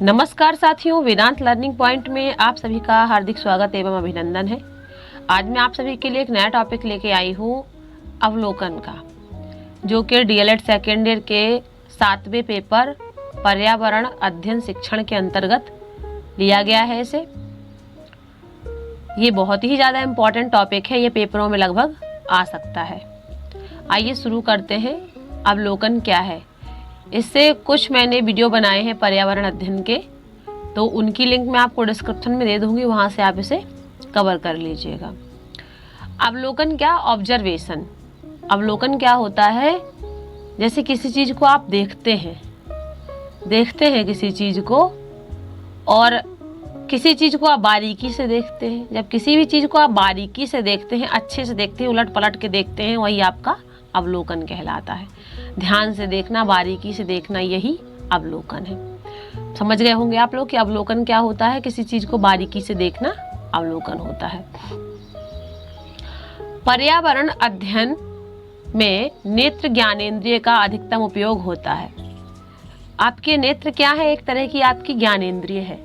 नमस्कार साथियों, वेदांत learning point में आप सभी का हार्दिक स्वागत एवं अभिनंदन है। आज मैं आप सभी के लिए एक नया टॉपिक लेके आई हूँ अवलोकन का, जो कि डीएलएड सेकेंड ईयर के 7वें पेपर पर्यावरण अध्ययन शिक्षण के अंतर्गत लिया गया है। इसे ये बहुत ही ज़्यादा इम्पॉर्टेंट टॉपिक है, ये पेपरों में लगभग आ सकता है। आइए शुरू करते हैं। अवलोकन क्या है? इससे कुछ मैंने वीडियो बनाए हैं पर्यावरण अध्ययन के, तो उनकी लिंक मैं आपको डिस्क्रिप्शन में दे दूंगी, वहाँ से आप इसे कवर कर लीजिएगा। अवलोकन क्या? ऑब्जर्वेशन। अवलोकन क्या होता है? जैसे किसी चीज़ को आप देखते हैं किसी चीज़ को, और किसी चीज़ को आप बारीकी से देखते हैं। जब किसी भी चीज़ को आप बारीकी से देखते हैं, अच्छे से देखते हैं, उलट पलट के देखते हैं, वही आपका अवलोकन कहलाता है। ध्यान से देखना, बारीकी से देखना, यही अवलोकन है। समझ गए होंगे आप लोग कि अवलोकन क्या होता है। किसी चीज को बारीकी से देखना अवलोकन होता है। पर्यावरण अध्ययन में नेत्र ज्ञानेंद्रिय का अधिकतम उपयोग होता है। आपके नेत्र क्या है? एक तरह की आपकी ज्ञानेंद्रिय है,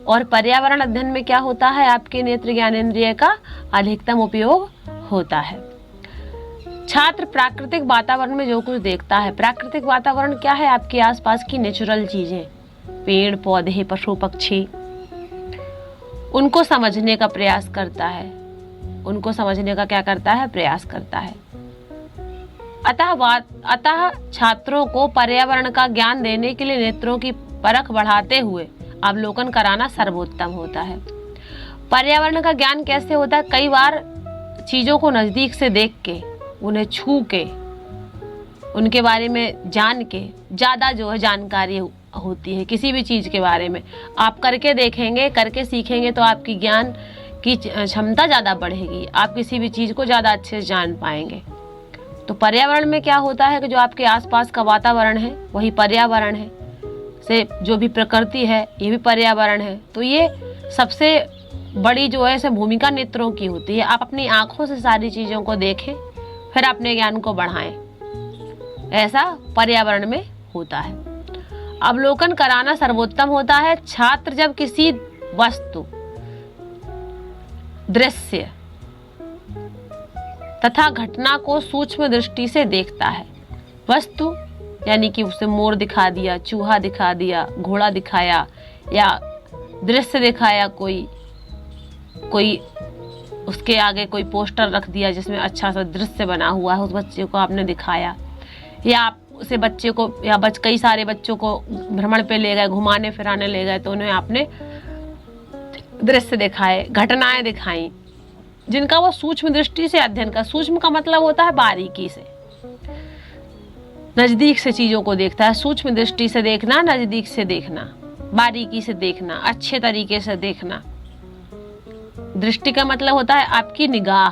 और पर्यावरण अध्ययन में क्या होता है? आपके नेत्र ज्ञानेंद्रिय का अधिकतम उपयोग होता है। छात्र प्राकृतिक वातावरण में जो कुछ देखता है, प्राकृतिक वातावरण क्या है? आपके आसपास की नेचुरल चीजें, पेड़ पौधे, पशु पक्षी, उनको समझने का प्रयास करता है। उनको समझने का क्या करता है? प्रयास करता है। अतः छात्रों को पर्यावरण का ज्ञान देने के लिए नेत्रों की परख बढ़ाते हुए अवलोकन कराना सर्वोत्तम होता है। पर्यावरण का ज्ञान कैसे होता है? कई बार चीजों को नजदीक से देख के, उन्हें छू के, उनके बारे में जान के ज़्यादा जो है जानकारी होती है। किसी भी चीज़ के बारे में आप करके देखेंगे, करके सीखेंगे, तो आपकी ज्ञान की क्षमता ज़्यादा बढ़ेगी। आप किसी भी चीज़ को ज़्यादा अच्छे से जान पाएंगे। तो पर्यावरण में क्या होता है कि जो आपके आसपास का वातावरण है वही पर्यावरण है। से जो भी प्रकृति है ये भी पर्यावरण है। तो ये सबसे बड़ी जो है भूमिका नेत्रों की होती है। आप अपनी आँखों से सारी चीज़ों को देखें, फिर अपने ज्ञान को बढ़ाएं। ऐसा पर्यावरण में होता है। अवलोकन कराना सर्वोत्तम होता है। छात्र जब किसी वस्तु, दृश्य तथा घटना को सूक्ष्म दृष्टि से देखता है, वस्तु यानी कि उसे मोर दिखा दिया, चूहा दिखा दिया, घोड़ा दिखाया, या दृश्य दिखाया, कोई उसके आगे कोई पोस्टर रख दिया जिसमें अच्छा सा दृश्य बना हुआ है, उस बच्चे को आपने दिखाया, या आप उसे बच्चे को या कई सारे बच्चों को भ्रमण पे ले गए, घुमाने फिराने ले गए, तो उन्हें आपने दृश्य दिखाए, घटनाएं दिखाई, जिनका वो सूक्ष्म दृष्टि से अध्ययन का। सूक्ष्म का मतलब होता है बारीकी से, नजदीक से चीजों को देखता है। सूक्ष्म दृष्टि से देखना, नजदीक से देखना, बारीकी से देखना, अच्छे तरीके से देखना। दृष्टि का मतलब होता है आपकी निगाह।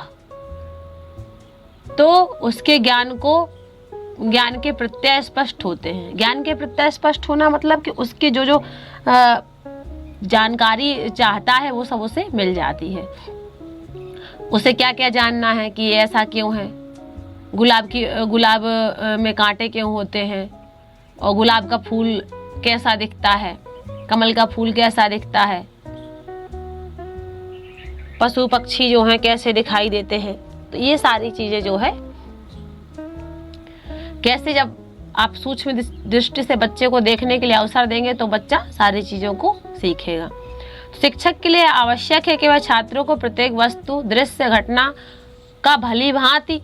तो उसके ज्ञान के प्रत्यय स्पष्ट होते हैं। ज्ञान के प्रत्यय स्पष्ट होना मतलब कि उसकी जो जानकारी चाहता है वो सब उसे मिल जाती है। उसे क्या क्या जानना है कि ये ऐसा क्यों है, गुलाब में कांटे क्यों होते हैं, और गुलाब का फूल कैसा दिखता है, कमल का फूल कैसा दिखता है, पशु पक्षी जो हैं कैसे दिखाई देते हैं। तो ये सारी चीजें जो है कैसे, जब आप सूक्ष्म दृष्टि से बच्चे को देखने के लिए अवसर देंगे तो बच्चा सारी चीजों को सीखेगा। तो शिक्षक के लिए आवश्यक है कि वह छात्रों को प्रत्येक वस्तु, दृश्य, घटना का भली भांति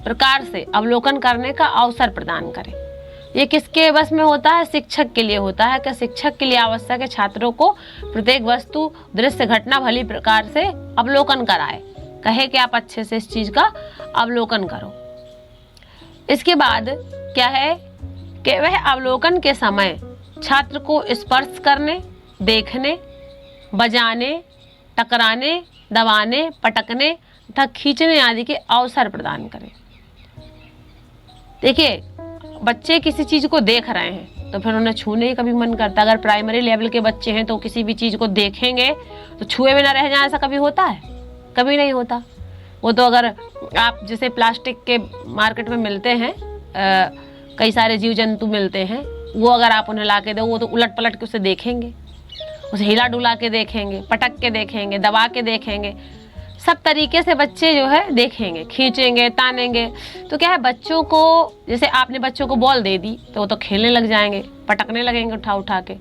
प्रकार से अवलोकन करने का अवसर प्रदान करे। ये किसके बस में होता है? शिक्षक के लिए होता है। कि शिक्षक के लिए आवश्यक है छात्रों को प्रत्येक वस्तु, दृश्य, घटना भली प्रकार से अवलोकन कराए, कहे कि आप अच्छे से इस चीज का अवलोकन करो। इसके बाद क्या है कि वह अवलोकन के समय छात्र को स्पर्श करने, देखने, बजाने, टकराने, दबाने, पटकने तथा खींचने आदि के अवसर प्रदान करें। देखिए, बच्चे किसी चीज को देख रहे हैं तो फिर उन्हें छूने का भी मन करता है। अगर प्राइमरी लेवल के बच्चे हैं तो किसी भी चीज को देखेंगे तो छुए बिना रह जाए, ऐसा कभी होता है? कभी नहीं होता। वो तो अगर आप जैसे प्लास्टिक के मार्केट में मिलते हैं, कई सारे जीव जंतु मिलते हैं, वो अगर आप उन्हें ला के दो, वो तो उलट पलट के उसे देखेंगे, उसे हिला डुला के देखेंगे, पटक के देखेंगे, दबा के देखेंगे, सब तरीके से बच्चे जो है देखेंगे, खींचेंगे, तानेंगे। तो क्या है, बच्चों को, जैसे आपने बच्चों को बॉल दे दी तो वो तो खेलने लग जाएंगे, पटकने लगेंगे उठा उठा के।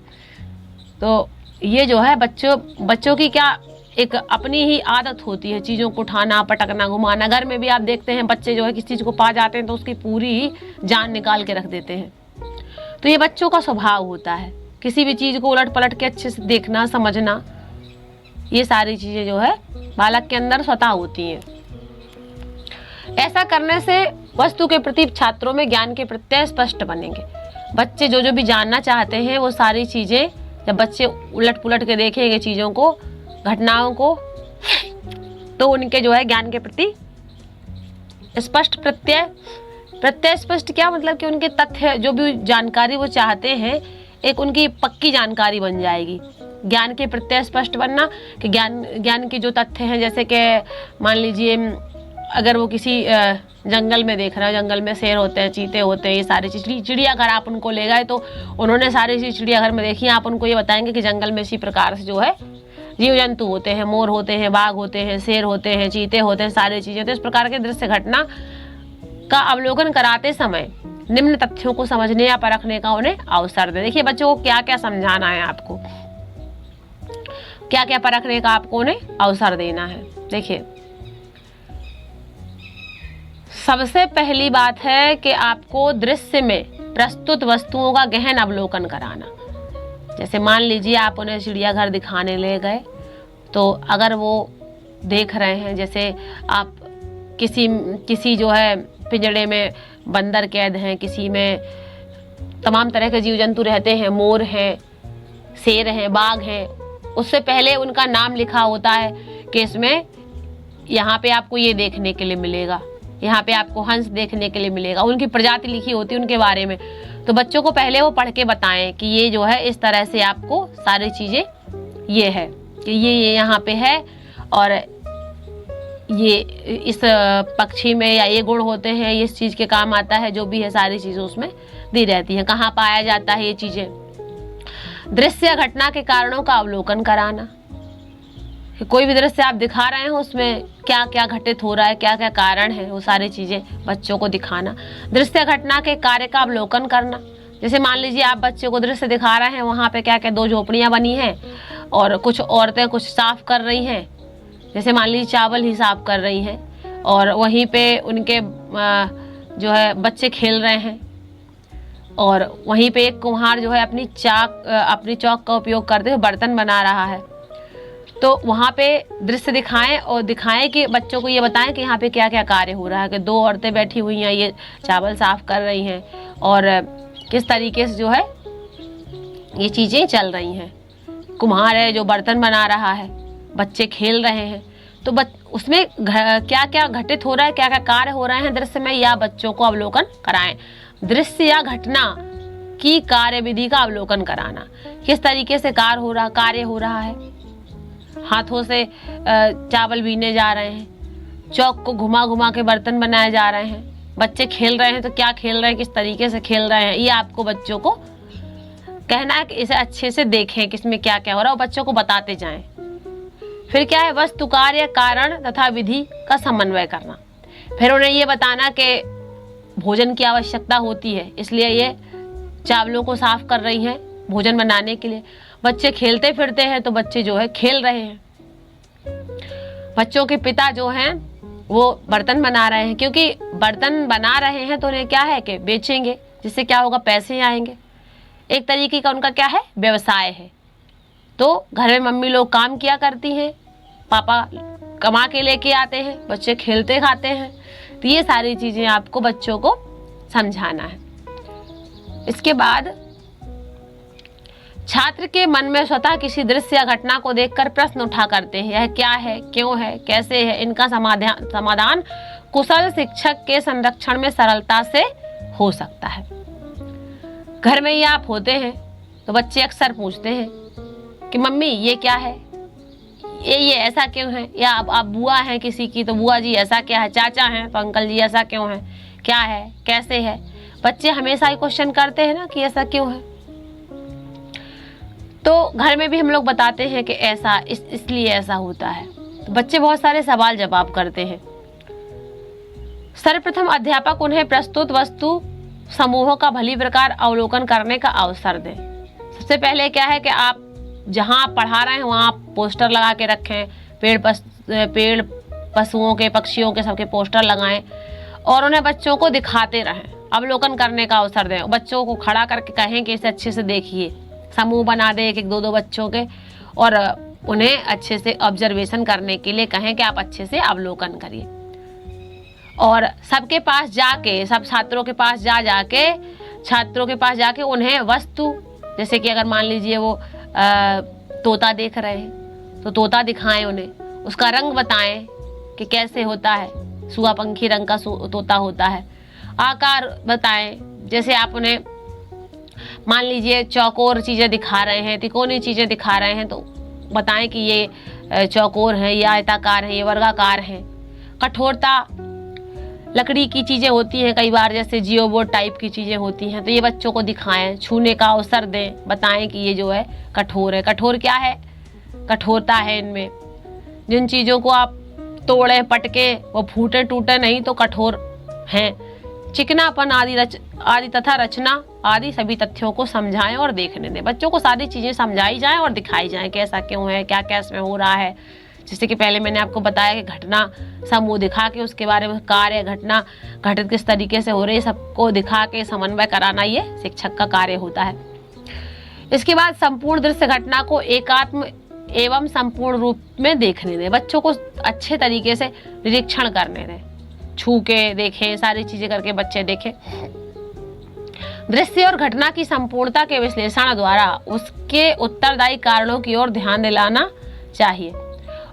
तो ये जो है बच्चों की क्या एक अपनी ही आदत होती है, चीज़ों को उठाना, पटकना, घुमाना। घर में भी आप देखते हैं बच्चे जो है किसी चीज़ को पा जाते हैं तो उसकी पूरी ही जान निकाल के रख देते हैं। तो ये बच्चों का स्वभाव होता है, किसी भी चीज़ को उलट पलट के अच्छे से देखना, समझना, ये सारी चीज़ें जो है बालक के अंदर स्वतः होती हैं। ऐसा करने से वस्तु के प्रति छात्रों में ज्ञान के प्रत्यय स्पष्ट बनेंगे। बच्चे जो भी जानना चाहते हैं वो सारी चीज़ें जब बच्चे उलट पुलट के देखेंगे चीज़ों को, घटनाओं को, तो उनके जो है ज्ञान के प्रति स्पष्ट प्रत्यय स्पष्ट क्या मतलब कि उनके तथ्य, जो भी जानकारी वो चाहते हैं, एक उनकी पक्की जानकारी बन जाएगी। ज्ञान के प्रत्यय स्पष्ट बनना कि ज्ञान के जो तथ्य हैं, जैसे कि मान लीजिए अगर वो किसी जंगल में देख रहा है, जंगल में शेर होते हैं, चीते होते हैं, ये सारी चीज़, चिड़ियाघर आप उनको ले गए तो उन्होंने सारी चीज़ चिड़ियाघर में देखी, आप उनको ये बताएंगे कि जंगल में इसी प्रकार से जो है जीव जंतु होते हैं, मोर होते हैं, बाघ होते हैं, शेर होते हैं, चीते होते हैं, सारी चीज़ें। तो इस प्रकार के दृश्य घटना का अवलोकन कराते समय निम्न तथ्यों को समझने या परखने का उन्हें अवसर दे। देखिए बच्चों को क्या क्या समझाना है, आपको क्या क्या परखने का आपको उन्हें अवसर देना है। देखिए सबसे पहली बात है कि आपको दृश्य में प्रस्तुत वस्तुओं का गहन अवलोकन कराना। जैसे मान लीजिए आप उन्हें चिड़ियाघर दिखाने ले गए, तो अगर वो देख रहे हैं, जैसे आप किसी जो है पिंजड़े में बंदर कैद हैं, किसी में तमाम तरह के जीव जंतु रहते हैं, मोर हैं, शेर हैं, बाघ हैं, उससे पहले उनका नाम लिखा होता है कि इसमें यहाँ पे आपको ये देखने के लिए मिलेगा, यहाँ पे आपको हंस देखने के लिए मिलेगा, उनकी प्रजाति लिखी होती है उनके बारे में। तो बच्चों को पहले वो पढ़ के बताएं कि ये जो है इस तरह से आपको सारी चीज़ें ये है कि ये यहाँ पे है, और ये इस पक्षी में या ये गुण होते हैं, ये इस चीज़ के काम आता है, जो भी है सारी चीज़ें उसमें दी रहती हैं, कहाँ पाया जाता है ये चीज़ें। दृश्य या घटना के कारणों का अवलोकन कराना, कोई भी दृश्य आप दिखा रहे हैं उसमें क्या क्या घटित हो रहा है, क्या क्या कारण है, वो सारी चीज़ें बच्चों को दिखाना। दृश्य घटना के कार्य का अवलोकन करना, जैसे मान लीजिए आप बच्चों को दृश्य दिखा रहे हैं, वहाँ पे क्या क्या 2 झोपड़ियाँ बनी हैं और कुछ औरतें कुछ साफ कर रही हैं, जैसे मान लीजिए चावल ही साफ कर रही हैं, और वहीं पे उनके जो है बच्चे खेल रहे हैं, और वहीं पे एक कुम्हार जो है अपनी चौक का उपयोग करते हुए बर्तन बना रहा है। तो वहाँ पे दृश्य दिखाएं और दिखाएं कि बच्चों को ये बताएं कि यहाँ पे क्या क्या कार्य हो रहा है, कि 2 औरतें बैठी हुई हैं, ये चावल साफ कर रही हैं, और किस तरीके से जो है ये चीज़ें चल रही हैं। कुम्हार है जो बर्तन बना रहा है, बच्चे खेल रहे हैं, तो उसमें क्या क्या घटित हो रहा है, क्या क्या कार्य हो रहे हैं दृश्य में, या बच्चों को अवलोकन कराएं। दृश्य या घटना की कार्य विधि का अवलोकन कराना, किस तरीके से कार्य हो रहा है। हाथों से चावल बीने जा रहे हैं, चौक को घुमा घुमा के बर्तन बनाए जा रहे हैं, बच्चे खेल रहे हैं, तो क्या खेल रहे हैं, किस तरीके से खेल रहे हैं, ये आपको बच्चों को कहना है कि इसे अच्छे से देखें कि इसमें क्या क्या हो रहा है, और बच्चों को बताते जाएं। फिर क्या है, वस्तु कार्य कारण तथा विधि का समन्वय करना। फिर उन्हें ये बताना कि भोजन की आवश्यकता होती है, इसलिए ये चावलों को साफ कर रही हैं भोजन बनाने के लिए। बच्चे खेलते फिरते हैं तो बच्चे जो है खेल रहे हैं, बच्चों के पिता जो हैं वो बर्तन बना रहे हैं, क्योंकि बर्तन बना रहे हैं तो उन्हें क्या है कि बेचेंगे, जिससे क्या होगा, पैसे आएंगे। एक तरीके का उनका क्या है, व्यवसाय है। तो घर में मम्मी लोग काम किया करती हैं, पापा कमा के लेके आते हैं, बच्चे खेलते खाते हैं। तो ये सारी चीज़ें आपको बच्चों को समझाना है। इसके बाद छात्र के मन में स्वतः किसी दृश्य या घटना को देखकर प्रश्न उठा करते हैं, यह क्या है, क्यों है, कैसे है। इनका समाधान कुशल शिक्षक के संरक्षण में सरलता से हो सकता है। घर में ही आप होते हैं तो बच्चे अक्सर पूछते हैं कि मम्मी ये क्या है, ये ऐसा क्यों है, या आप बुआ हैं किसी की तो बुआ जी ऐसा क्या है, चाचा हैं तो अंकल जी ऐसा क्यों है, क्या है, कैसे है। बच्चे हमेशा ही क्वेश्चन करते हैं ना कि ऐसा क्यों है। तो घर में भी हम लोग बताते हैं कि ऐसा इसलिए ऐसा होता है। तो बच्चे बहुत सारे सवाल जवाब करते हैं। सर्वप्रथम अध्यापक उन्हें प्रस्तुत वस्तु समूहों का भली प्रकार अवलोकन करने का अवसर दें। सबसे पहले क्या है कि आप जहां आप पढ़ा रहे हैं वहां आप पोस्टर लगा के रखें, पेड़ पशुओं के, पक्षियों के सबके पोस्टर लगाएं और उन्हें बच्चों को दिखाते रहें, अवलोकन करने का अवसर दें। बच्चों को खड़ा करके कहें कि इसे अच्छे से देखिए, समूह बना दे एक दो दो बच्चों के और उन्हें अच्छे से ऑब्जर्वेशन करने के लिए कहें कि आप अच्छे से अवलोकन करिए। और सबके पास जाके, सब छात्रों के पास जाके उन्हें वस्तु, जैसे कि अगर मान लीजिए वो तोता देख रहे हैं तो तोता दिखाएं, उन्हें उसका रंग बताएं कि कैसे होता है, सुआपंखी रंग का तोता होता है। आकार बताएं, जैसे आप उन्हें मान लीजिए चौकोर चीजें दिखा रहे हैं, तिकोनी चीजें दिखा रहे हैं तो बताएं कि ये चौकोर है, ये आयताकार है, ये वर्गाकार है। कठोरता, लकड़ी की चीजें होती हैं कई बार, जैसे जियोबोर्ड टाइप की चीजें होती हैं, तो ये बच्चों को दिखाएं, छूने का अवसर दें, बताएं कि ये जो है कठोर है। कठोर क्या है? कठोरता है इनमें। जिन चीजों को आप तोड़े पटके वो फूटे टूटे नहीं तो कठोर हैं। चिकनापन आदि तथा रचना आदि सभी तथ्यों को समझाएं और देखने दें। बच्चों को सारी चीजें समझाई जाएं और दिखाई जाएं कि ऐसा क्यों है, क्या क्या इसमें हो रहा है। जैसे कि पहले मैंने आपको बताया कि घटना समूह दिखा के उसके बारे में कार्य, घटना घटित किस तरीके से हो रही है, सबको दिखा के समन्वय कराना ये शिक्षक का कार्य होता है। इसके बाद संपूर्ण दृश्य घटना को एकात्म एवं संपूर्ण रूप में देखने दें। बच्चों को अच्छे तरीके से निरीक्षण करने दें, छू के देखें, सारी चीजें करके बच्चे देखें। दृश्य और घटना की संपूर्णता के विश्लेषण द्वारा उसके उत्तरदायी कारणों की ओर ध्यान दिलाना चाहिए।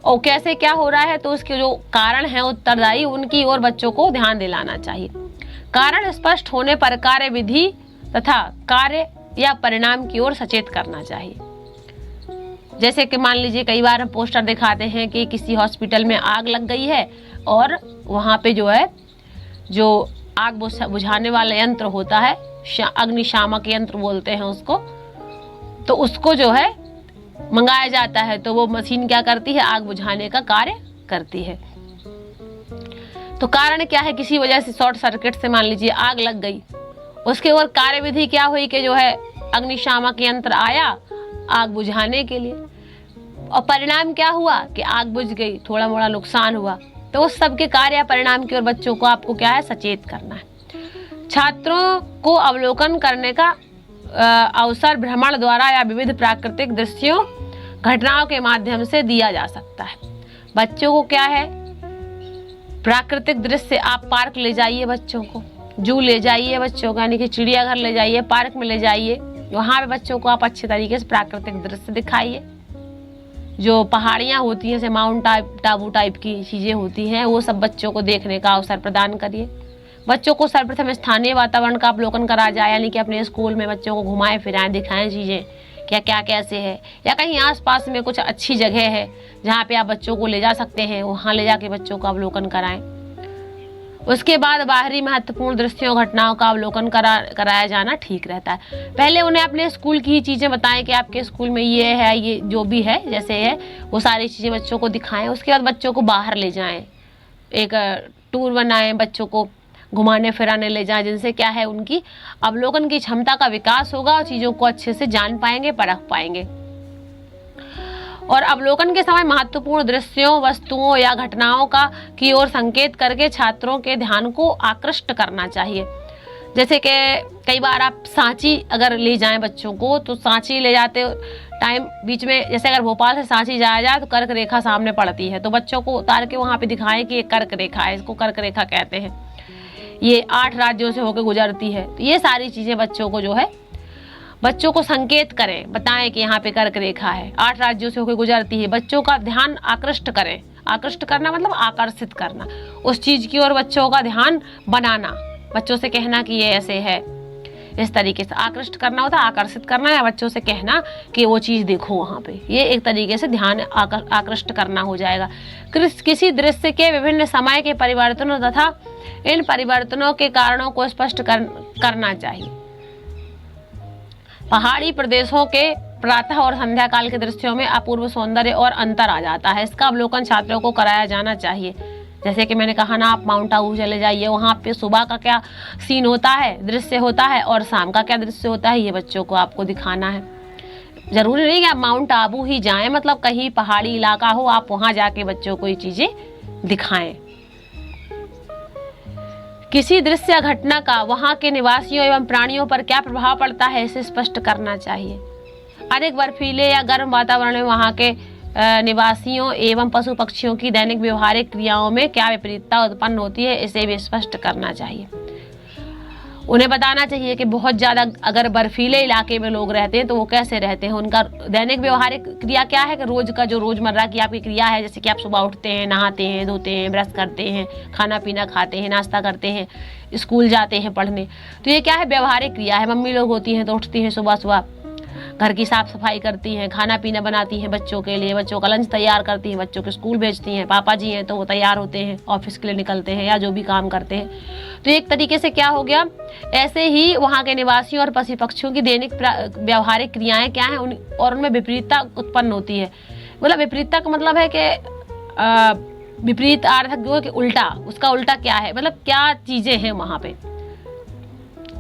और कैसे क्या हो रहा है तो उसके जो कारण है उत्तरदायी, उनकी ओर बच्चों को ध्यान दिलाना चाहिए। कारण स्पष्ट होने पर कार्य विधि तथा कार्य या परिणाम की ओर सचेत करना चाहिए। जैसे कि मान लीजिए कई बार हम पोस्टर दिखाते हैं कि किसी हॉस्पिटल में आग लग गई है और वहां पे जो है जो आग बुझाने वाला यंत्र होता है, अग्निशामक यंत्र बोलते हैं उसको, तो उसको जो है मंगाया जाता है। तो वो मशीन क्या करती है? आग बुझाने का कार्य करती है। तो कारण क्या है? किसी वजह से शॉर्ट सर्किट से मान लीजिए आग लग गई, उसके और कार्यविधि क्या हुई कि जो है अग्निशामक यंत्र आया आग बुझाने के लिए, और परिणाम क्या हुआ कि आग बुझ गई, थोड़ा मोड़ा नुकसान हुआ। तो उस सब के कार्य परिणाम की ओर बच्चों को आपको क्या है? सचेत करना है। छात्रों को अवलोकन करने का अवसर भ्रमण द्वारा या विविध प्राकृतिक दृश्यों घटनाओं के माध्यम से दिया जा सकता है। बच्चों को क्या है? प्राकृतिक दृश्य, आप पार्क ले जाइए बच्चों को, जू ले जाइए बच्चों को, यानी कि चिड़ियाघर ले जाइए, पार्क में ले जाइए, वहां पे बच्चों को आप अच्छे तरीके से प्राकृतिक दृश्य दिखाइए। जो पहाड़ियां होती हैं, जैसे माउंट टाबू टाइप की चीजें होती हैं, वो सब बच्चों को देखने का अवसर प्रदान करिए। बच्चों को सर्वप्रथम स्थानीय वातावरण का अवलोकन करा जाए, यानी कि अपने स्कूल में बच्चों को घुमाएं फिराएं, दिखाएं चीजें क्या क्या कैसे है, या कहीं आसपास में कुछ अच्छी जगह है जहाँ पे आप बच्चों को ले जा सकते हैं, वहाँ ले जाके बच्चों का अवलोकन कराएं। उसके बाद बाहरी महत्वपूर्ण दृश्यों घटनाओं का अवलोकन कराया जाना ठीक रहता है। पहले उन्हें अपने स्कूल की ही चीजें बताएं कि आपके स्कूल में ये है, ये जो भी है जैसे है वो सारी चीजें बच्चों को दिखाएं। उसके बाद बच्चों को बाहर ले जाएं, एक टूर बनाएं, बच्चों को घुमाने फिराने ले जाएं, जिनसे क्या है उनकी अवलोकन की क्षमता का विकास होगा और चीजों को अच्छे से जान पाएंगे, परख पाएंगे। और अवलोकन के समय महत्वपूर्ण दृश्यों, वस्तुओं या घटनाओं का की ओर संकेत करके छात्रों के ध्यान को आकृष्ट करना चाहिए। जैसे कि कई बार आप सांची अगर ले जाएं बच्चों को, तो सांची ले जाते टाइम बीच में, जैसे अगर भोपाल से सांची जाया जाए तो कर्क रेखा सामने पड़ती है, तो बच्चों को उतार के वहां पे दिखाएं कि ये कर्क रेखा है, इसको कर्क रेखा कहते हैं, ये 8 राज्यों से होकर गुजरती है। तो ये सारी चीजें बच्चों को जो है, बच्चों को संकेत करें, बताएं कि यहाँ पे कर्क रेखा है, 8 राज्यों से होकर गुजरती है। बच्चों का ध्यान आकृष्ट करें। आकृष्ट करना मतलब आकर्षित करना, उस चीज की ओर बच्चों का ध्यान बनाना, बच्चों से कहना कि ये ऐसे है, इस तरीके से आकृष्ट करना होता है, आकर्षित करना, या बच्चों से कहना कि वो चीज देखो वहां पे, ये एक तरीके से ध्यान आकृष्ट करना हो जाएगा। किसी दृश्य के विभिन्न समय के परिवर्तनों तथा इन परिवर्तनों के कारणों को स्पष्ट करना चाहिए। पहाड़ी प्रदेशों के प्रातः और संध्या काल के दृश्यों में अपूर्व सौंदर्य और अंतर आ जाता है। इसका अवलोकन छात्रों को कराया जाना चाहिए। जैसे कि मैंने कहा ना, आप माउंट आबू चले जाइए, वहाँ पे सुबह का क्या सीन होता है, दृश्य होता है, और शाम का क्या दृश्य होता है, ये बच्चों को आपको दिखाना है। जरूरी नहीं कि आप माउंट आबू ही जाएं, मतलब कहीं पहाड़ी इलाका हो, आप वहाँ जाके बच्चों को ये चीजें दिखाएं। किसी दृश्य या घटना का वहाँ के निवासियों एवं प्राणियों पर क्या प्रभाव पड़ता है, इसे स्पष्ट करना चाहिए। अधिक बर्फीले या गर्म वातावरण में वहाँ के निवासियों एवं पशु पक्षियों की दैनिक व्यवहारिक क्रियाओं में क्या विपरीतता उत्पन्न होती है, इसे भी स्पष्ट करना चाहिए। उन्हें बताना चाहिए कि बहुत ज़्यादा अगर बर्फीले इलाके में लोग रहते हैं तो वो कैसे रहते हैं, उनका दैनिक व्यवहारिक क्रिया क्या है, कि रोज का जो रोजमर्रा की आपकी क्रिया है, जैसे कि आप सुबह उठते हैं, नहाते हैं, धोते हैं, ब्रश करते हैं, खाना पीना खाते हैं, नाश्ता करते हैं, स्कूल जाते हैं पढ़ने, तो ये क्या है, व्यवहारिक क्रिया है। मम्मी लोग होती हैं तो उठती हैं सुबह सुबह, घर की साफ सफाई करती हैं, खाना पीना बनाती हैं बच्चों के लिए, बच्चों का लंच तैयार करती हैं, बच्चों को स्कूल भेजती हैं। पापा जी हैं तो वो तैयार होते हैं, ऑफिस के लिए निकलते हैं या जो भी काम करते हैं। तो एक तरीके से क्या हो गया, ऐसे ही वहाँ के निवासियों और पशु पक्षियों की दैनिक व्यवहारिक क्रियाएं क्या हैं और उनमें विपरीतता उत्पन्न होती है। मतलब विपरीतता का मतलब है कि विपरीत अर्थक जो है कि उल्टा, उसका उल्टा क्या है, मतलब क्या चीजें हैं वहाँ पे।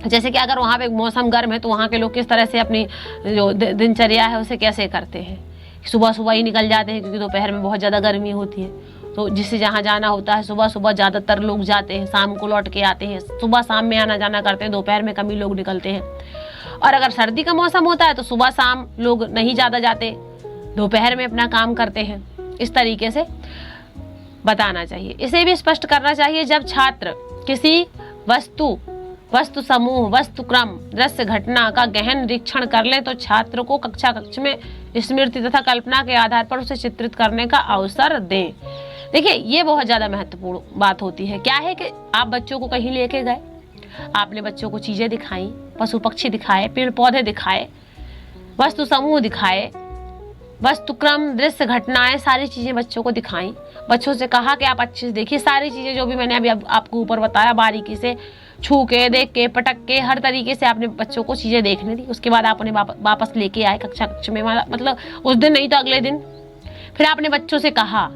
जैसे कि अगर वहाँ पे मौसम गर्म है तो वहाँ के लोग किस तरह से अपनी जो दिनचर्या है उसे कैसे करते हैं, सुबह सुबह ही निकल जाते हैं, क्योंकि दोपहर में बहुत ज़्यादा गर्मी होती है। तो जिससे जहाँ जाना होता है सुबह सुबह ज़्यादातर लोग जाते हैं, शाम को लौट के आते हैं, सुबह शाम में आना जाना करते हैं, दोपहर में कम ही लोग निकलते हैं। और अगर सर्दी का मौसम होता है तो सुबह शाम लोग नहीं ज़्यादा जाते, दोपहर में अपना काम करते हैं। इस तरीके से बताना चाहिए। इसे भी स्पष्ट करना चाहिए, जब छात्र किसी वस्तु समूह, वस्तु क्रम, दृश्य, घटना का गहन निरीक्षण कर ले तो छात्र को कक्ष में स्मृति तथा कल्पना के आधार पर उसे चित्रित करने का अवसर दें। देखिए, ये बहुत ज्यादा महत्वपूर्ण बात होती है। क्या है कि आप बच्चों को कहीं लेके गए, आपने बच्चों को चीजें दिखाई, पशु पक्षी दिखाए, पेड़ पौधे दिखाए, वस्तु समूह दिखाए, वस्तु क्रम, दृश्य, घटनाएं, सारी चीजें बच्चों को दिखाई। बच्चों से कहा कि आप अच्छे से देखिए सारी चीजें, जो भी मैंने अभी आपको ऊपर बताया, बारीकी से छू के, देख के, पटक के, हर तरीके से आपने बच्चों को चीजें देखने दी। उसके बाद आप उन्हें वापस लेके आए कक्ष में, मतलब उस दिन नहीं तो अगले दिन। फिर आपने बच्चों से कहा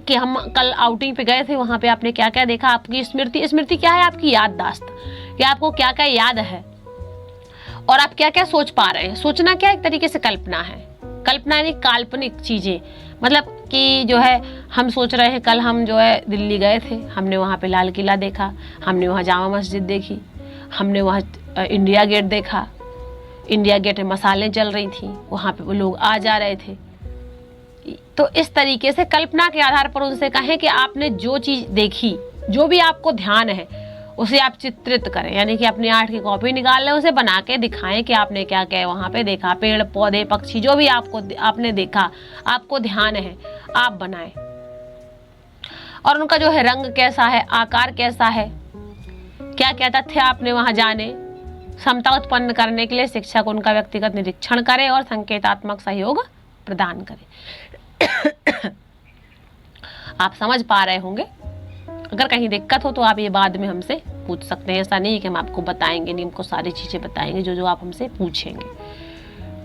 कि हम कल आउटिंग पे गए थे, वहां पे आपने क्या क्या देखा। आपकी स्मृति क्या है, आपकी याददाश्त, कि आपको क्या क्या याद है और आप क्या क्या सोच पा रहे हैं। सोचना क्या, एक तरीके से कल्पना है। कल्पना यानी काल्पनिक चीजें, मतलब कि जो है हम सोच रहे हैं कल हम जो है दिल्ली गए थे, हमने वहाँ पे लाल किला देखा, हमने वहाँ जामा मस्जिद देखी, हमने वहाँ इंडिया गेट देखा, इंडिया गेट में मसालें चल रही थी, वहाँ पे वो लोग आ जा रहे थे। तो इस तरीके से कल्पना के आधार पर उनसे कहें कि आपने जो चीज देखी, जो भी आपको ध्यान है, उसे आप चित्रित करें, यानी कि अपनी आर्ट की कॉपी निकाल लें, उसे बना के दिखाएं कि आपने क्या क्या वहाँ पे देखा, पेड़ पौधे पक्षी, जो भी आपने देखा, आपको ध्यान है, आप बनाएं। और उनका जो है रंग कैसा है, आकार कैसा है, क्या क्या तथ्य आपने वहाँ जाने। क्षमता उत्पन्न करने के लिए शिक्षक उनका व्यक्तिगत निरीक्षण करे और संकेतात्मक सहयोग प्रदान करे। आप समझ पा रहे होंगे। अगर कहीं दिक्कत हो तो आप ये बाद में हमसे पूछ सकते हैं। ऐसा नहीं कि हम आपको बताएंगे नहीं, हमको सारी चीजें बताएंगे जो जो आप हमसे पूछेंगे।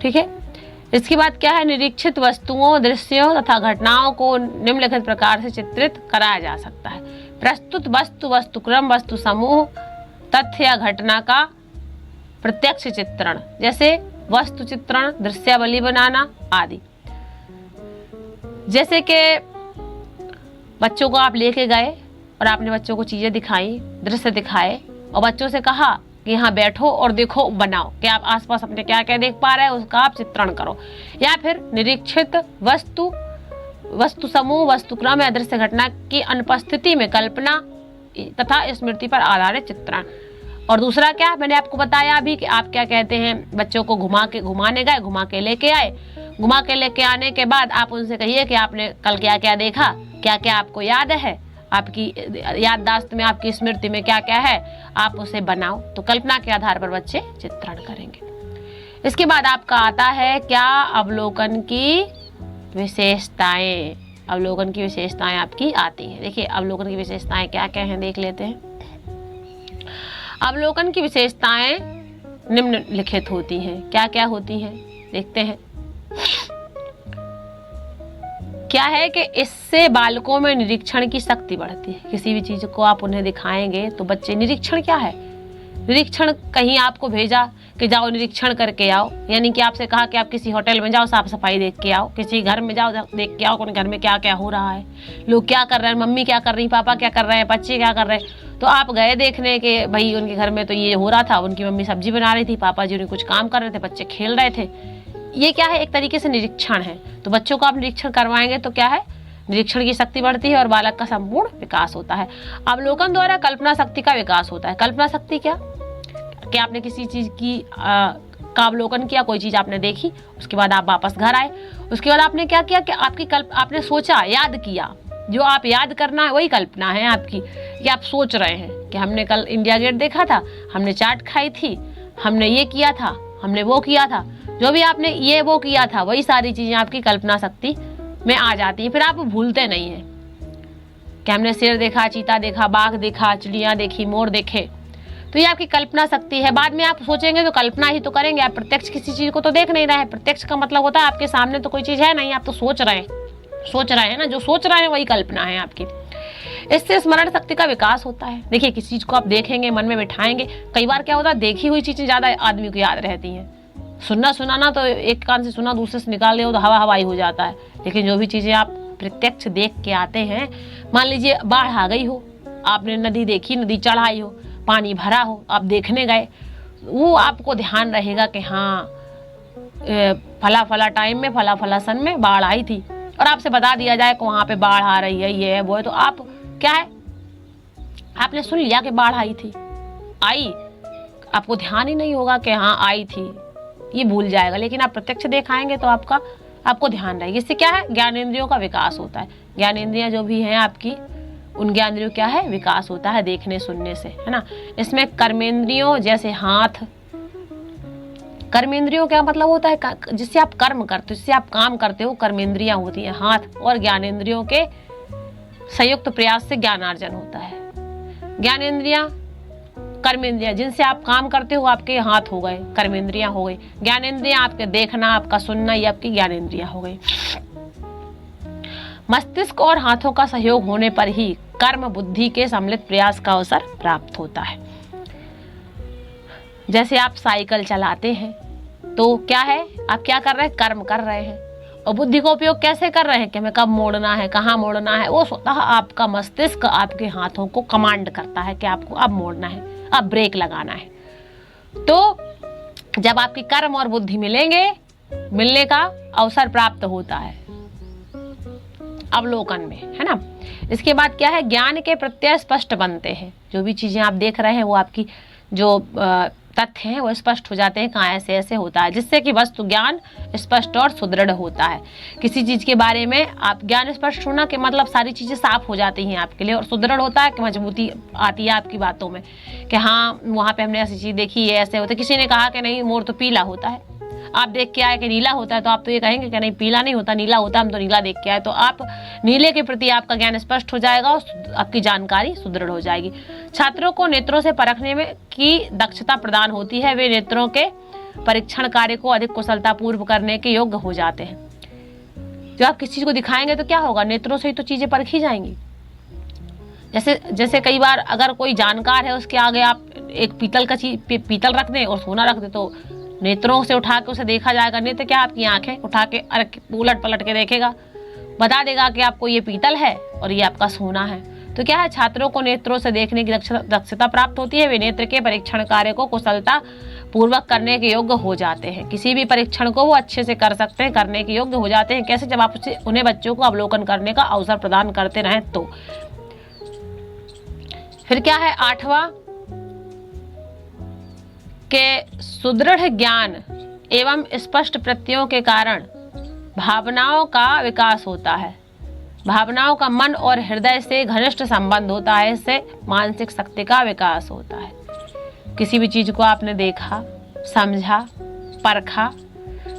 ठीक है। इसके बाद क्या है, निरीक्षित वस्तुओं, दृश्यों तथा घटनाओं को निम्नलिखित प्रकार से चित्रित कराया जा सकता है। प्रस्तुत वस्तु, वस्तुक्रम, वस्तु समूह, तथ्य या घटना का प्रत्यक्ष चित्रण, जैसे वस्तु चित्रण, दृश्यावली बनाना आदि। जैसे कि बच्चों को आप लेके गए और आपने बच्चों को चीजें दिखाई, दृश्य दिखाए और बच्चों से कहा कि यहाँ बैठो और देखो, बनाओ कि आप आसपास अपने क्या क्या देख पा रहे हैं, उसका आप चित्रण करो। या फिर निरीक्षित वस्तु समूह, वस्तुक्रम या दृश्य घटना की अनुपस्थिति में कल्पना तथा स्मृति पर आधारित चित्रण। और दूसरा क्या, मैंने आपको बताया अभी कि आप क्या कहते हैं, बच्चों को घुमाने गए, घुमा के लेके आए, घुमा के लेके आने के बाद आप उनसे कहिए कि आपने कल क्या क्या देखा, क्या क्या आपको याद है, आपकी याददाश्त में, आपकी स्मृति में क्या क्या है, आप उसे बनाओ। तो कल्पना के आधार पर बच्चे चित्रण करेंगे। इसके बाद आपका आता है क्या, अवलोकन की विशेषताएं। अवलोकन की विशेषताएं आपकी आती हैं। देखिए अवलोकन की विशेषताएं क्या क्या हैं, देख लेते हैं। अवलोकन की विशेषताएं निम्नलिखित होती हैं। क्या क्या होती हैं देखते हैं। क्या है कि इससे बालकों में निरीक्षण की शक्ति बढ़ती है। किसी भी चीज को आप उन्हें दिखाएंगे तो बच्चे, निरीक्षण क्या है, निरीक्षण कहीं आपको भेजा कि जाओ निरीक्षण करके आओ, यानी कि आपसे कहा कि आप किसी होटल में जाओ साफ सफाई देख के आओ, किसी घर में जाओ देख के आओ कौन घर में क्या क्या हो रहा है, लोग क्या कर रहे हैं, मम्मी क्या कर रही, पापा क्या कर रहे हैं, बच्चे क्या कर रहे हैं। तो आप गए देखने के भाई उनके घर में तो ये हो रहा था, उनकी मम्मी सब्जी बना रही थी, पापा जी उन्हें कुछ काम कर रहे थे, बच्चे खेल रहे थे। ये क्या है, एक तरीके से निरीक्षण है। तो बच्चों को आप निरीक्षण करवाएंगे तो क्या है, निरीक्षण की शक्ति बढ़ती है और बालक का संपूर्ण विकास होता है। अवलोकन द्वारा कल्पना शक्ति का विकास होता है। कल्पना शक्ति क्या, कि आपने किसी चीज का अवलोकन किया, कोई चीज आपने देखी, उसके बाद आप वापस घर आए, उसके बाद आपने क्या किया कि आपने सोचा, याद किया, जो आप याद करना है वही कल्पना है आपकी, कि आप सोच रहे हैं कि हमने कल इंडिया गेट देखा था, हमने चाट खाई थी, हमने ये किया था, हमने वो किया था, जो भी आपने ये वो किया था वही सारी चीजें आपकी कल्पना शक्ति में आ जाती है। फिर आप भूलते नहीं हैं कि हमने शेर देखा, चीता देखा, बाघ देखा, चिड़िया देखी, मोर देखे, तो ये आपकी कल्पना शक्ति है। बाद में आप सोचेंगे तो कल्पना ही तो करेंगे, आप प्रत्यक्ष किसी चीज को तो देख नहीं रहे हैं। प्रत्यक्ष का मतलब होता है आपके सामने तो कोई चीज है नहीं, आप तो सोच रहे हैं ना, जो सोच रहे हैं वही कल्पना है आपकी। इससे स्मरण शक्ति का विकास होता है। देखिए किसी चीज को आप देखेंगे, मन में बिठाएंगे, कई बार क्या होता है देखी हुई चीजें ज्यादा आदमी को याद रहती हैं। सुनाना तो एक कान से सुना दूसरे से निकाल ले हो तो हवाई हो जाता है, लेकिन जो भी चीजें आप प्रत्यक्ष देख के आते हैं, मान लीजिए बाढ़ आ गई हो, आपने नदी देखी, नदी चढ़ाई हो, पानी भरा हो, आप देखने गए, वो आपको ध्यान रहेगा कि हाँ फला फला टाइम में फला फला सन में बाढ़ आई थी, और आपसे बता दिया जाए कि वहां पे बाढ़ आ रही है, ये है वो है, तो आप क्या है, आपने सुन लिया कि बाढ़ आई थी, आई, आपको ध्यान ही नहीं होगा कि हाँ आई थी, ये भूल जाएगा। लेकिन आप प्रत्यक्ष देखाएंगे तो आपको ध्यान रहेगा। इससे क्या है, ज्ञानेंद्रियों का विकास होता है। ज्ञानेंद्रियां जो भी हैं आपकी, उन ज्ञानेंद्रियों क्या है, विकास होता है देखने सुनने से, है ना। इसमें कर्मेंद्रियों जैसे हाथ, कर्मेंद्रियों क्या मतलब होता है, जिससे आप कर्म करते हो, जिससे आप काम करते हो, कर्मेंद्रियां होती हैं हाथ, और ज्ञानेंद्रियों के संयुक्त प्रयास से ज्ञानार्जन होता है। ज्ञानेंद्रियां, कर्मेंद्रियां, जिनसे आप काम करते हो आपके हाथ हो गए, कर्मेंद्रियां हो गई। ज्ञानेंद्रियां आपके देखना, आपका सुनना, ये आपकी ज्ञानेंद्रियां हो गई। मस्तिष्क और हाथों का सहयोग होने पर ही कर्म बुद्धि के सम्मिलित प्रयास का अवसर प्राप्त होता है। जैसे आप साइकिल चलाते हैं तो क्या है, आप क्या कर रहे हैं, कर्म कर रहे हैं, और बुद्धि का उपयोग कैसे कर रहे हैं कि हमें कब मोड़ना है, कहाँ मोड़ना है, वो स्वतः आपका मस्तिष्क आपके हाथों को कमांड करता है कि आपको अब मोड़ना है, अब ब्रेक लगाना है। तो जब आपकी कर्म और बुद्धि मिलने का अवसर प्राप्त होता है अवलोकन में, है ना। इसके बाद क्या है, ज्ञान के प्रत्यय स्पष्ट बनते हैं। जो भी चीजें आप देख रहे हैं वो आपकी जो तथ्य हैं वो स्पष्ट हो जाते हैं, कहाँ ऐसे ऐसे होता है, जिससे कि वस्तु ज्ञान स्पष्ट और सुदृढ़ होता है। किसी चीज के बारे में आप ज्ञान स्पष्ट होना के मतलब सारी चीजें साफ हो जाती हैं आपके लिए, और सुदृढ़ होता है कि मजबूती आती है आपकी बातों में कि हाँ वहाँ पे हमने ऐसी चीज देखी है, ऐसे होता है। किसी ने कहा कि नहीं मोर तो पीला होता है, आप देख के आए कि नीला होता है, तो आप तो ये कहेंगे कि नहीं पीला नहीं होता, नीला होता है, हम तो नीला देख के आए। तो आप नीले के प्रति आपका ज्ञान स्पष्ट हो जाएगा और आपकी जानकारी सुदृढ़ हो जाएगी। छात्रों को नेत्रों से परखने में की दक्षता प्रदान होती है, वे नेत्रों के परीक्षण कार्य को अधिक कुशलता पूर्व करने के योग्य हो जाते हैं। जब आप किसी चीज को दिखाएंगे तो क्या होगा, नेत्रों से ही तो चीजें परखी जाएंगी। जैसे कई बार अगर कोई जानकार है उसके आगे आप एक पीतल रख दें और सोना रख दें, तो नेत्रों से उठा के उसे देखा जाएगा। नेत्र क्या, आपकी आंखें उठा के उलट पलट के देखेगा, बता देगा कि आपको ये पीतल है और ये आपका सोना है। तो क्या है, छात्रों को नेत्रों से देखने की दक्षता प्राप्त होती है, वे नेत्र के परीक्षण कार्य को कुशलता पूर्वक करने के योग्य हो जाते हैं। किसी भी परीक्षण को वो अच्छे से कर सकते हैं, करने के योग्य हो जाते हैं। कैसे, जब आप उन्हें बच्चों को अवलोकन करने का अवसर प्रदान करते रहें तो। फिर क्या है, 8वां के सुदृढ़ ज्ञान एवं स्पष्ट प्रत्ययों के कारण भावनाओं का विकास होता है। भावनाओं का मन और हृदय से घनिष्ठ संबंध होता है, इससे मानसिक शक्ति का विकास होता है। किसी भी चीज को आपने देखा, समझा, परखा,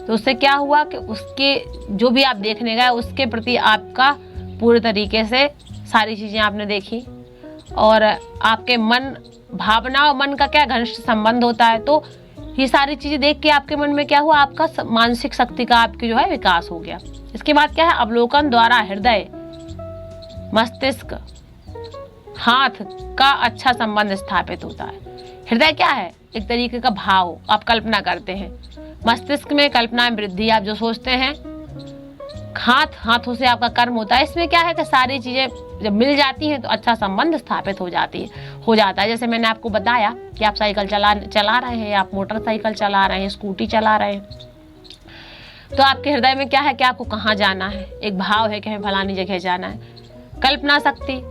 तो उससे क्या हुआ कि उसके जो भी आप देखने गए उसके प्रति आपका पूरे तरीके से सारी चीजें आपने देखी, और आपके मन भावना और मन का क्या घनिष्ठ संबंध होता है। तो ये सारी चीजें देख के आपके मन में क्या हुआ, आपका मानसिक शक्ति का आपकी जो है विकास हो गया। इसके बाद क्या है, अवलोकन द्वारा हृदय, मस्तिष्क, हाथ का अच्छा संबंध स्थापित होता है। हृदय क्या है, एक तरीके का भाव, आप कल्पना करते हैं। मस्तिष्क में कल्पना में वृद्धि, आप जो सोचते हैं। हाथों से आपका कर्म होता है। इसमें क्या है कि सारी चीजें जब मिल जाती हैं तो अच्छा संबंध स्थापित हो जाता है। जैसे मैंने आपको बताया कि आप साइकिल चला रहे हैं, आप मोटरसाइकिल चला रहे हैं, स्कूटी चला रहे हैं, तो आपके हृदय में क्या है कि आपको कहाँ जाना है, एक भाव है कि हमें फलानी जगह जाना है। कल्पना शक्ति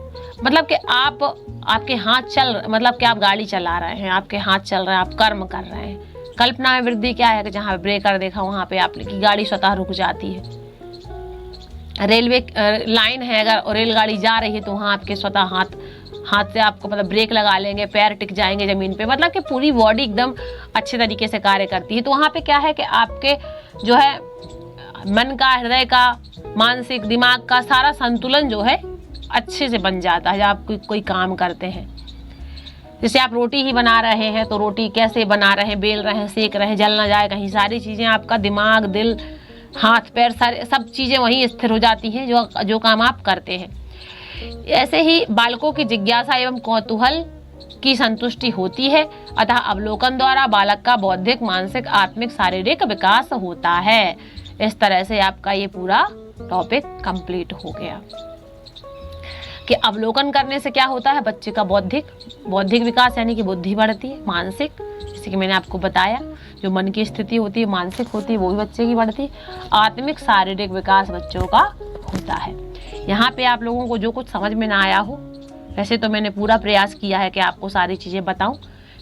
मतलब कि आपके हाथ मतलब कि आप गाड़ी चला रहे हैं, आपके हाथ चल रहे हैं, आप कर्म कर रहे हैं। कल्पना में वृद्धि क्या है कि जहाँ ब्रेकर देखा वहाँ पे आपकी गाड़ी स्वतः रुक जाती है। रेलवे लाइन है, अगर रेलगाड़ी जा रही है तो वहाँ आपके स्वतः हाथ से आपको मतलब ब्रेक लगा लेंगे, पैर टिक जाएंगे जमीन पे, मतलब कि पूरी बॉडी एकदम अच्छे तरीके से कार्य करती है। तो वहाँ पे क्या है कि आपके जो है मन का, हृदय का, मानसिक, दिमाग का सारा संतुलन जो है अच्छे से बन जाता है जब आप कोई काम करते हैं। जैसे आप रोटी ही बना रहे हैं तो रोटी कैसे बना रहे हैं, बेल रहे हैं, सेक रहे हैं, जल ना जाए कहीं, सारी चीज़ें आपका दिमाग, दिल, हाथ पैर सारे सब चीज़ें वहीं स्थिर हो जाती हैं जो काम आप करते हैं। ऐसे ही बालकों की जिज्ञासा एवं कौतूहल की संतुष्टि होती है, अतः अवलोकन द्वारा बालक का बौद्धिक, मानसिक, आत्मिक, शारीरिक विकास होता है। इस तरह से आपका ये पूरा टॉपिक कंप्लीट हो गया कि अवलोकन करने से क्या होता है, बच्चे का बौद्धिक विकास यानी कि बुद्धि बढ़ती है, मानसिक जैसे कि मैंने आपको बताया जो मन की स्थिति होती है, मानसिक होती है, वो भी बच्चे की बढ़ती है, आत्मिक, शारीरिक विकास बच्चों का होता है। यहाँ पे आप लोगों को जो कुछ समझ में ना आया हो, वैसे तो मैंने पूरा प्रयास किया है कि आपको सारी चीज़ें बताऊं,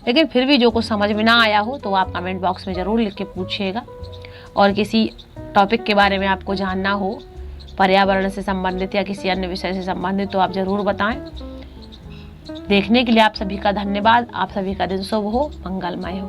लेकिन फिर भी जो कुछ समझ में ना आया हो तो आप कमेंट बॉक्स में ज़रूर लिख के पूछिएगा। और किसी टॉपिक के बारे में आपको जानना हो, पर्यावरण से संबंधित या किसी अन्य विषय से संबंधित, तो आप ज़रूर बताएं। देखने के लिए आप सभी का धन्यवाद। आप सभी का दिन शुभ हो, मंगलमय हो।